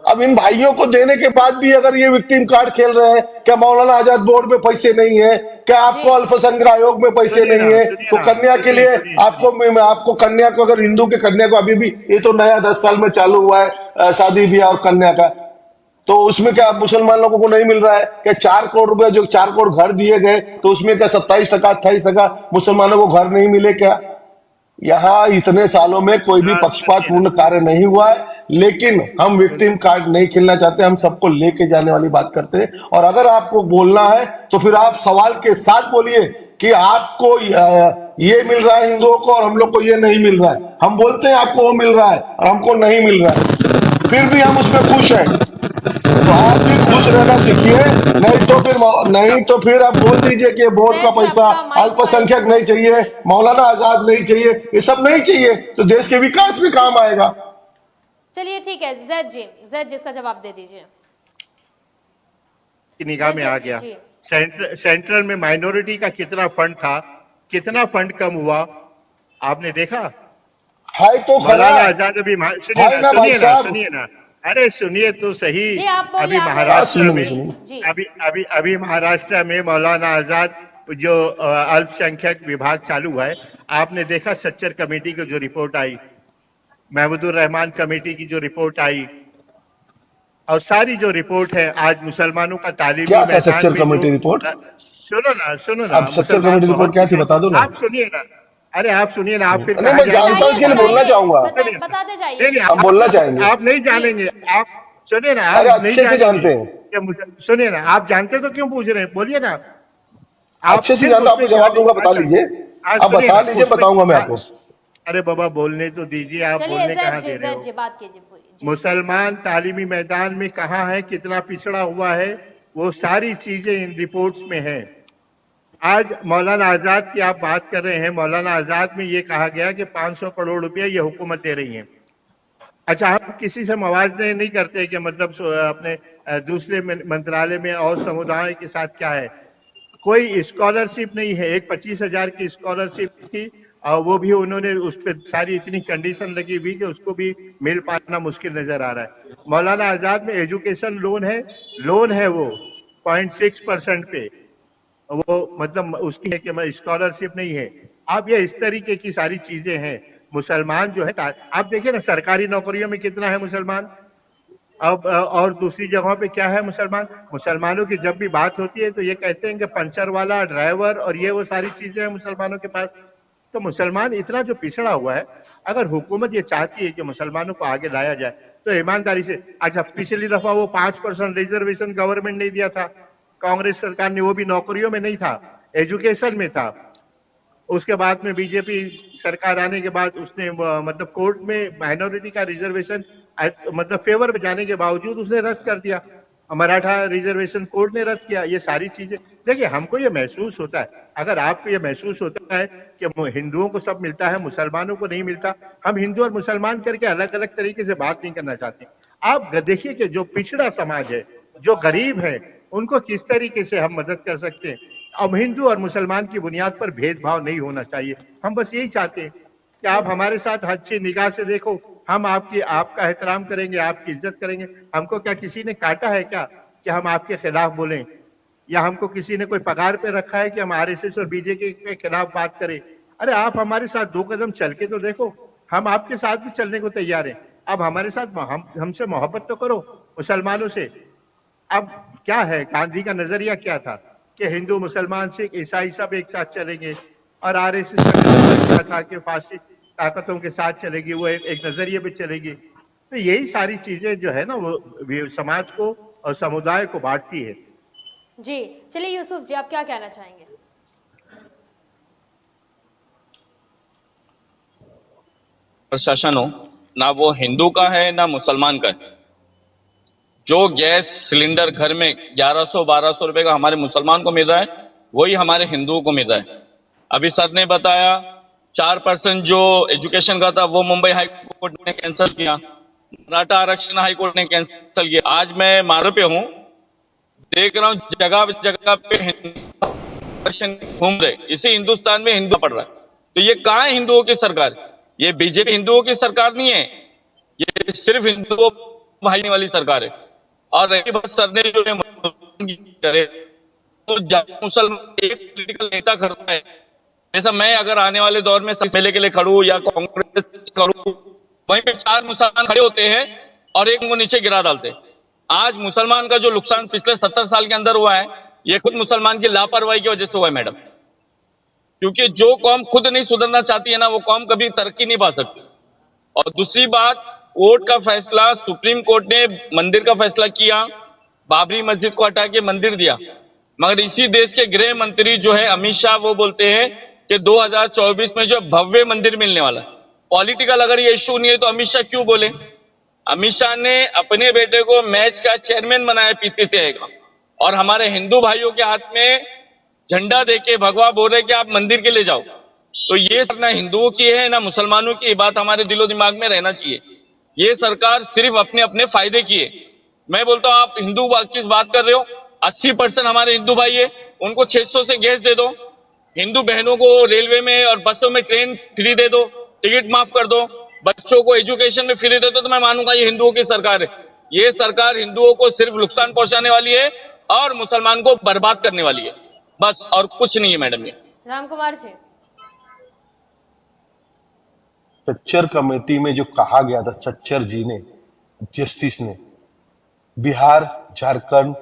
अब इन भाइयों को देने के बाद भी अगर ये विक्टिम कार्ड खेल रहे हैं, क्या मौलाना आजाद बोर्ड में पैसे नहीं है, क्या आपको अल्पसंख्यक आयोग में पैसे नहीं है, तो कन्या के लिए आपको कन्या को, अगर हिंदू के कन्या को, अभी भी ये तो नया 10 साल में चालू हुआ है शादी ब्याह और कन्या का, तो उसमें क्या मुसलमान लोगों को नहीं मिल रहा है? क्या 4 करोड़ रुपए, जो 4 करोड़ घर दिए गए, तो उसमें क्या 27%, 28% मुसलमानों को घर नहीं मिले क्या? यहाँ इतने सालों में कोई भी पक्षपातपूर्ण कार्य नहीं हुआ है, लेकिन हम विक्टिम कार्ड नहीं खेलना चाहते, हम सबको लेके जाने वाली बात करते हैं। और अगर आपको बोलना है तो फिर आप सवाल के साथ बोलिए कि आपको ये मिल रहा है हिंदुओं को और हम लोग को ये नहीं मिल रहा है। हम बोलते हैं आपको वो मिल रहा है और हमको नहीं मिल रहा है, फिर भी हम उसमें खुश हैं, तो आप भी खुश रहना सीखिए। नहीं तो फिर आप बोल दीजिए कि बोर्ड का पैसा अल्पसंख्यक नहीं चाहिए, मौलाना आजाद नहीं चाहिए, ये सब नहीं चाहिए, तो देश के विकास में काम आएगा। चलिए ठीक है, जैद जिसका जवाब दे दीजिए। की निगाह में आ गया। सेंट्रल में माइनॉरिटी का कितना फंड था, कितना फंड कम हुआ, आपने देखा? हाय तो मौलाना आजाद अभी सुनिए ना, अरे सुनिए तो सही। अभी महाराष्ट्र में मौलाना आजाद जो अल्पसंख्यक विभाग चालू है, आपने देखा सच्चर कमेटी की जो रिपोर्ट आई, महमूदुर रहमान कमेटी की जो रिपोर्ट आई, और सारी जो रिपोर्ट है आज मुसलमानों का तालीमी क्या था सच्चर कमेटी रिपोर्ट? सुनो ना, अब सच्चर कमेटी रिपोर्ट क्या थी, बता दो ना। आप सुनिए ना, अरे आप सुनिए ना, आप फिर नहीं, मैं जानता हूँ, इसके लिए बोलना चाहूंगा। बताते जाइए, हम बोलना चाहेंगे। आप नहीं जानेंगे, आप सुनिए ना, अरे अच्छे से जानते हैं। सुनिए ना, आप जानते तो क्यों पूछ रहे हैं, बोलिए ना। अच्छे से जानता, आपको जवाब दूंगा, बता लीजिए, आप बता लीजिए, बताऊंगा मैं आपको। अरे बाबा बोलने तो दीजिए, आप बोलने कहाँ दे रहे हो? बात कीजिए। मुसलमान तालीमी मैदान में कहाँ है, कितना पिछड़ा हुआ है, वो सारी चीजें इन रिपोर्ट्स में है। आज मौलाना आजाद की आप बात कर रहे हैं, मौलाना आजाद में ये कहा गया कि 500 करोड़ रुपया ये हुकूमत दे रही है। अच्छा, आप किसी से मवाजने नहीं करते कि मतलब अपने दूसरे मंत्रालय में और समुदाय के साथ क्या है? कोई स्कॉलरशिप नहीं है। एक 25,000 की स्कॉलरशिप थी और वो भी उन्होंने उस पर सारी इतनी कंडीशन लगी हुई कि उसको भी मिल पाना मुश्किल नजर आ रहा है। मौलाना आजाद में एजुकेशन लोन है वो 0.6% पे, वो मतलब उसकी है कि स्कॉलरशिप नहीं है। अब ये इस तरीके की सारी चीजें हैं। मुसलमान जो है, आप देखिए ना सरकारी नौकरियों में कितना है मुसलमान, अब और दूसरी जगहों पे क्या है मुसलमान। मुसलमानों की जब भी बात होती है तो ये कहते हैं कि पंचर वाला, ड्राइवर और ये वो सारी चीजें हैं मुसलमानों के पास। तो मुसलमान इतना जो पिछड़ा हुआ है, अगर हुकूमत ये चाहती है कि मुसलमानों को आगे लाया जाए तो ईमानदारी से। अच्छा, पिछली दफा वो 5% रिजर्वेशन गवर्नमेंट ने दिया था, कांग्रेस सरकार ने, वो भी नौकरियों में नहीं था, एजुकेशन में था। उसके बाद में बीजेपी सरकार आने के बाद उसने मतलब कोर्ट में माइनॉरिटी का रिजर्वेशन मतलब फेवर में जाने के बावजूद उसने रद्द कर दिया। मराठा रिजर्वेशन कोर्ट ने रद्द किया। ये सारी चीजें देखिए, हमको ये महसूस होता है, अगर आपको ये महसूस होता है कि हिंदुओं को सब मिलता है, मुसलमानों को नहीं मिलता, हम हिंदू और मुसलमान करके अलग अलग तरीके से बात नहीं करना चाहते। आप देखिए कि जो पिछड़ा समाज है, जो गरीब है, उनको किस तरीके से हम मदद कर सकते हैं। अब हिंदू और मुसलमान की बुनियाद पर भेदभाव नहीं होना चाहिए। हम बस यही चाहते हैं कि आप हमारे साथ अच्छी निगाह से देखो, हम आपका एहतराम करेंगे, आपकी इज्जत करेंगे। हमको क्या किसी ने काटा है क्या कि हम आपके खिलाफ बोलें, या हमको किसी ने कोई पगार पे रखा है कि हम आरएसएस और बीजेपी के खिलाफ बात करें? अरे आप हमारे साथ 2 कदम चल के तो देखो, हम आपके साथ भी चलने को तैयार हैं। अब हमारे साथ हमसे मोहब्बत तो करो, मुसलमानों से। अब क्या है, गांधी का नजरिया क्या था कि हिंदू, मुसलमान, सिख, ईसाई सब एक साथ चलेंगे, और आरएसएस का नजरिया क्या था कि फासिस्ट ताकतों के साथ चलेगी, वो एक नजरिए पे चलेगी। तो यही सारी चीजें जो है ना, वो समाज को और समुदाय को बांटती है। जी चलिए यूसुफ जी, आप क्या कहना चाहेंगे? प्रशासन हो, ना वो हिंदू का है ना मुसलमान का है। जो गैस सिलेंडर घर में 1100-1200 रुपए का हमारे मुसलमान को मिल रहा है, वही हमारे हिंदुओं को मिल रहा है। अभी सर ने बताया 4% जो एजुकेशन का था वो मुंबई हाई कोर्ट ने कैंसिल किया, मराठा आरक्षण हाई कोर्ट ने कैंसिल किया। आज मैं मार्ग पे हूं, देख रहा हूं जगह जगह पे आरक्षण घूम रहे, इसी हिंदुस्तान में हिंदू पड़ रहा है। तो ये कहां है हिंदुओं की सरकार? ये बीजेपी हिंदुओं की सरकार नहीं है, ये सिर्फ हिंदुओं भाईने वाली सरकार है। और रही बात सर ने जो करे, तो मुसलमान एक पॉलिटिकल नेता खड़ा है, जैसा मैं अगर आने वाले दौर में मेले के लिए खड़ू या कांग्रेस करूं, वहीं पे 4 मुसलमान खड़े होते हैं और एक को नीचे गिरा डालते हैं। आज मुसलमान का जो नुकसान पिछले 70 साल के अंदर हुआ है, ये खुद मुसलमान की लापरवाही की वजह से हुआ है मैडम। क्योंकि जो कौम खुद नहीं सुधरना चाहती है ना, वो कौम कभी तरक्की नहीं पा सकती। और दूसरी बात, कोर्ट का फैसला, सुप्रीम कोर्ट ने मंदिर का फैसला किया, बाबरी मस्जिद को हटा के मंदिर दिया, मगर इसी देश के गृह मंत्री जो है अमित शाह, वो बोलते हैं कि 2024 में जो भव्य मंदिर मिलने वाला है। पॉलिटिकल अगर ये इश्यू नहीं है तो अमित शाह क्यों बोले? अमित शाह ने अपने बेटे को मैच का चेयरमैन बनाया पीसीसीआई का, और हमारे हिंदू भाइयों के हाथ में झंडा देके भगवा बोल रहे कि आप मंदिर के ले जाओ। तो ये ना हिंदुओं की है ना मुसलमानों की, बात हमारे दिलो दिमाग में रहना चाहिए। ये सरकार सिर्फ अपने अपने फायदे की है। मैं बोलता हूं, आप हिंदू की बात कर रहे हो, 80% हमारे हिंदू भाई है, उनको 600 से गैस दे दो, हिंदू बहनों को रेलवे में और बसों में ट्रेन फ्री दे दो, टिकट माफ कर दो, बच्चों को एजुकेशन में फ्री दे दो, तो मैं मानूंगा ये हिंदुओं की सरकार है। ये सरकार हिंदुओं को सिर्फ नुकसान पहुंचाने वाली है और मुसलमान को बर्बाद करने वाली है, बस, और कुछ नहीं है मैडम। ये राम कुमार जी, सच्चर कमेटी में जो कहा गया था, सच्चर जी ने, जस्टिस ने, बिहार, झारखंड,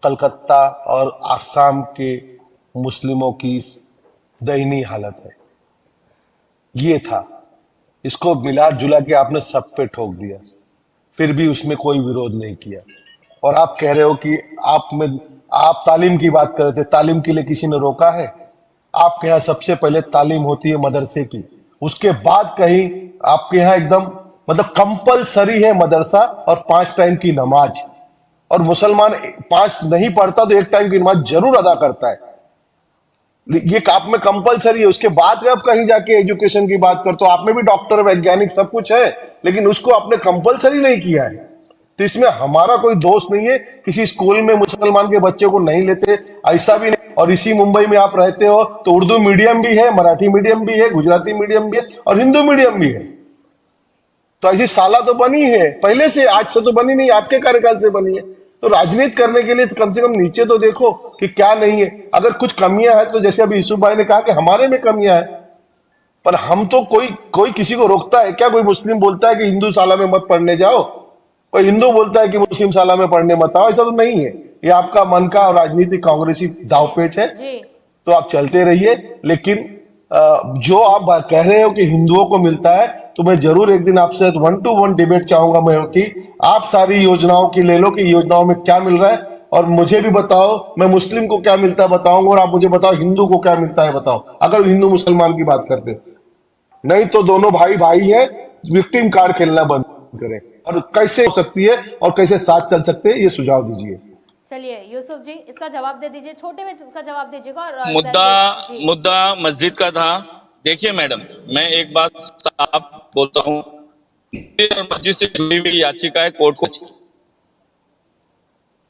कलकत्ता और आसाम के मुस्लिमों की दयनीय हालत है, ये था। इसको मिला जुला के आपने सब पे ठोक दिया, फिर भी उसमें कोई विरोध नहीं किया। और आप कह रहे हो कि आप तालीम की बात कर रहे थे, तालीम के लिए किसी ने रोका है? आपके यहाँ सबसे पहले तालीम होती है मदरसे की, उसके बाद कहीं आपके यहाँ एकदम मतलब कंपलसरी है मदरसा और 5 टाइम की नमाज। और मुसलमान 5 नहीं पढ़ता तो 1 टाइम की नमाज जरूर अदा करता है, ये आप में कंपलसरी है। उसके बाद आप कहीं जाके एजुकेशन की बात करते हो, आप में भी डॉक्टर, वैज्ञानिक सब कुछ है, लेकिन उसको आपने कंपलसरी नहीं किया है। तो इसमें हमारा कोई दोष नहीं है, किसी स्कूल में मुसलमान के बच्चे को नहीं लेते, ऐसा भी नहीं। और इसी मुंबई में आप रहते हो तो उर्दू मीडियम भी है, मराठी मीडियम भी है, गुजराती मीडियम भी है और हिंदू मीडियम भी है। तो ऐसी साला तो बनी है पहले से, आज से तो बनी नहीं, आपके कार्यकाल से बनी है। तो राजनीति करने के लिए तो कम से कम नीचे तो देखो कि क्या नहीं है। अगर कुछ कमियां है तो जैसे अभी यूसुफ भाई ने कहा कि हमारे में कमियां है, पर हम तो कोई किसी को रोकता है क्या? कोई मुस्लिम बोलता है कि हिंदू साला में मत पढ़ने जाओ, कोई हिंदू बोलता है कि मुस्लिम साला में पढ़ने मत आओ? ऐसा तो नहीं है, ये आपका मन का और राजनीतिक कांग्रेसी दावपेच है। तो आप चलते रहिए, लेकिन जो आप कह रहे हो कि हिंदुओं को मिलता है, तो मैं जरूर एक दिन आपसे 1-to-1 डिबेट चाहूंगा मैं कि आप सारी योजनाओं की ले लो कि योजनाओं में क्या मिल रहा है, और मुझे भी बताओ, मैं मुस्लिम को क्या मिलता है बताऊंगा, और आप मुझे बताओ हिंदू को क्या मिलता है बताओ, अगर हिंदू मुसलमान की बात करते। नहीं तो दोनों भाई भाई है, विक्टिम कार्ड खेलना बंद करें। और कैसे हो सकती है और कैसे साथ चल सकते हैं, ये सुझाव दीजिए। चलिए यूसुफ जी, इसका जवाब दे दीजिए, छोटे में इसका जवाब दीजिएगा। और मुद्दा मस्जिद का था। देखिए मैडम, मैं एक बात साफ बोलता हूं, मस्जिद से जुड़ी हुई याचिका है कोर्ट को।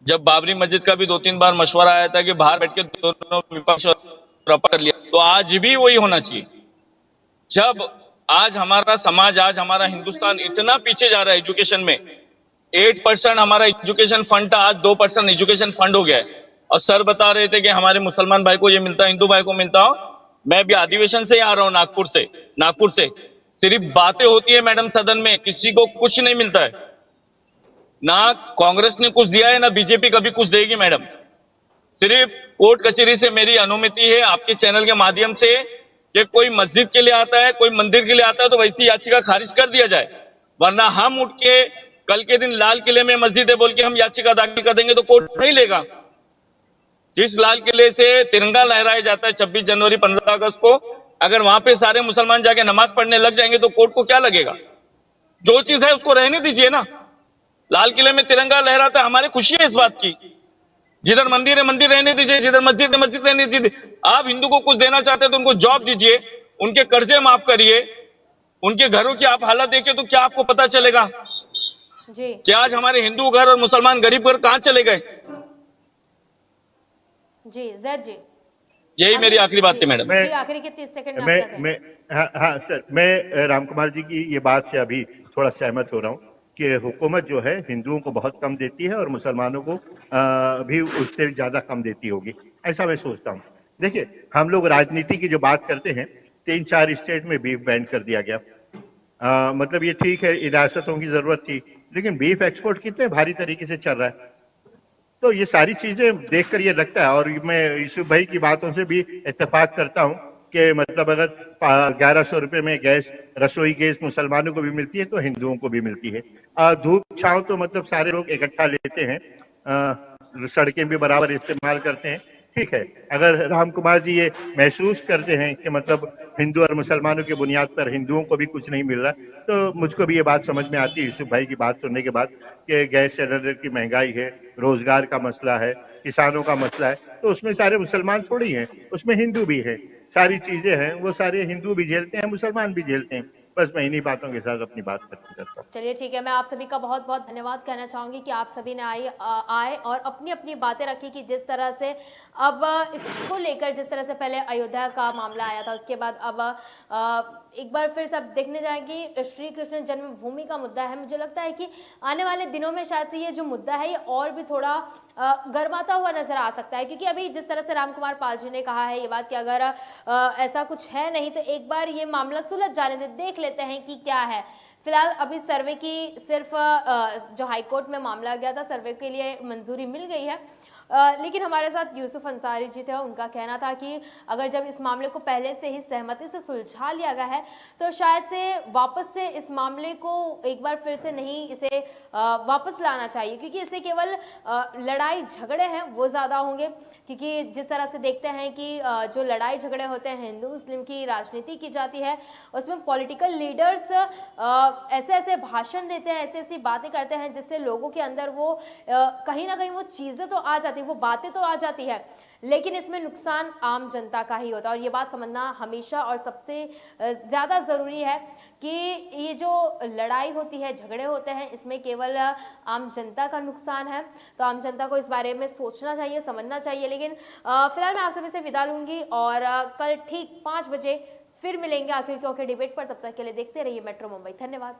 जब बाबरी मस्जिद का भी 2-3 बार मशवरा आया था कि बाहर बैठ के दोनों विपक्ष कर लिया, तो आज भी वही होना चाहिए। जब आज हमारा समाज, आज हमारा हिंदुस्तान इतना पीछे जा रहा है एजुकेशन में। 8% हमारा एजुकेशन फंड था, आज 2% एजुकेशन फंड हो गया है। और सर बता रहे थे कि हमारे मुसलमान भाई को ये मिलता है, हिंदू भाई को मिलता हो। मैं भी अधिवेशन से ही आ रहा हूं, नागपुर से। सिर्फ बातें होती है मैडम सदन में, किसी को कुछ नहीं मिलता है। ना कांग्रेस ने कुछ दिया है, ना बीजेपी कभी कुछ देगी मैडम। सिर्फ कोर्ट कचहरी से मेरी अनुमति है आपके चैनल के माध्यम से कि कोई मस्जिद के लिए आता है, कोई मंदिर के लिए आता है, तो वैसी याचिका खारिज कर दिया जाए। वरना हम उठ के कल के दिन लाल किले में मस्जिद है बोल के हम याचिका दाखिल कर देंगे तो कोर्ट नहीं लेगा। जिस लाल किले से तिरंगा लहराया जाता है 26 जनवरी 15 अगस्त को, अगर वहां पे सारे मुसलमान जाके नमाज पढ़ने लग जाएंगे तो कोर्ट को क्या लगेगा? जो चीज है उसको रहने दीजिए ना। लाल किले में तिरंगा लहराता है, हमारी खुशी है इस बात की। जिधर मंदिर है मंदिर रहने दीजिए, जिधर मस्जिद है मस्जिद रहने दीजिए। आप हिंदू को कुछ देना चाहते हैं तो उनको जॉब दीजिए, उनके कर्जे माफ करिए, उनके घरों की आप हालत देखिए तो क्या आपको पता चलेगा जी कि आज हमारे हिंदू घर और मुसलमान गरीब घर कहां चले गए। जी जैद जी, यही मेरी आखिरी बात थी मैडम। जी आखिरी के 30 सेकंड में आप क्या कहें? हाँ सर, मैं राम कुमार जी की ये बात से अभी थोड़ा सहमत हो रहा हूँ कि हुकूमत जो है हिंदुओं को बहुत कम देती है और मुसलमानों को भी उससे ज्यादा कम देती होगी, ऐसा मैं सोचता हूँ। देखिए, हम लोग राजनीति की जो बात करते हैं, 3-4 स्टेट में बीफ बैन कर दिया गया। मतलब ये ठीक है, रियासतों की जरूरत थी, लेकिन बीफ एक्सपोर्ट कितने भारी तरीके से चल रहा है। तो ये सारी चीजें देखकर ये लगता है, और मैं यूसुफ भाई की बातों से भी इत्तेफाक करता हूँ कि मतलब अगर 1100 रुपए में गैस, रसोई गैस मुसलमानों को भी मिलती है तो हिंदुओं को भी मिलती है। धूप छांव तो मतलब सारे लोग इकट्ठा लेते हैं, सड़कें भी बराबर इस्तेमाल करते हैं, ठीक है। अगर राम कुमार जी ये महसूस करते हैं कि मतलब हिंदू और मुसलमानों की बुनियाद पर हिंदुओं को भी कुछ नहीं मिल रहा, तो मुझको भी ये बात समझ में आती है यूसुफ भाई की बात सुनने के बाद कि गैस सिलेंडर की महंगाई है, रोजगार का मसला है, किसानों का मसला है, तो उसमें सारे मुसलमान थोड़ी हैं, उसमें हिंदू भी है। सारी चीजें हैं, वो सारे हिंदू भी झेलते हैं, मुसलमान भी झेलते हैं। बस मैं इन्हीं बातों के साथ अपनी बात खत्म करता हूँ। चलिए ठीक है, मैं आप सभी का बहुत बहुत धन्यवाद कहना चाहूंगी कि आप सभी ने आए और अपनी अपनी बातें रखी कि जिस तरह से अब इसको लेकर, जिस तरह से पहले अयोध्या का मामला आया था, उसके बाद अब एक बार फिर सब देखने जाएंगे श्री कृष्ण जन्मभूमि का मुद्दा है। मुझे लगता है कि आने वाले दिनों में शायद से ये जो मुद्दा है ये और भी थोड़ा गर्माता हुआ नजर आ सकता है, क्योंकि अभी जिस तरह से राम कुमार पाल जी ने कहा है ये बात कि अगर ऐसा कुछ है नहीं तो एक बार ये मामला सुलझ जाने दे, देख लेते हैं कि क्या है। फिलहाल अभी सर्वे की सिर्फ जो हाईकोर्ट में मामला गया था, सर्वे के लिए मंजूरी मिल गई है। लेकिन हमारे साथ यूसुफ अंसारी जी थे, उनका कहना था कि अगर जब इस मामले को पहले से ही सहमति से सुलझा लिया गया है तो शायद से वापस से इस मामले को एक बार फिर से नहीं इसे वापस लाना चाहिए, क्योंकि इससे केवल लड़ाई झगड़े हैं वो ज़्यादा होंगे। क्योंकि जिस तरह से देखते हैं कि जो लड़ाई झगड़े होते हैं, हिंदू मुस्लिम की राजनीति की जाती है, उसमें पॉलिटिकल लीडर्स ऐसे ऐसे भाषण देते हैं, ऐसी ऐसी बातें करते हैं जिससे लोगों के अंदर वो कहीं ना कहीं वो चीज़ें तो आ जाती है, वो बातें तो आ जाती है, लेकिन इसमें नुकसान आम जनता का ही होता है। और ये बात समझना हमेशा और सबसे ज़्यादा ज़रूरी है कि ये जो लड़ाई होती है, झगड़े होते हैं, इसमें केवल आम जनता का नुकसान है। तो आम जनता को इस बारे में सोचना चाहिए, समझना चाहिए। लेकिन फिलहाल मैं आप सभी से विदा लूँगी और कल ठीक 5 बजे फिर मिलेंगे आखिर क्योंकि डिबेट पर। तब तक के लिए देखते रहिए मेट्रो मुंबई। धन्यवाद।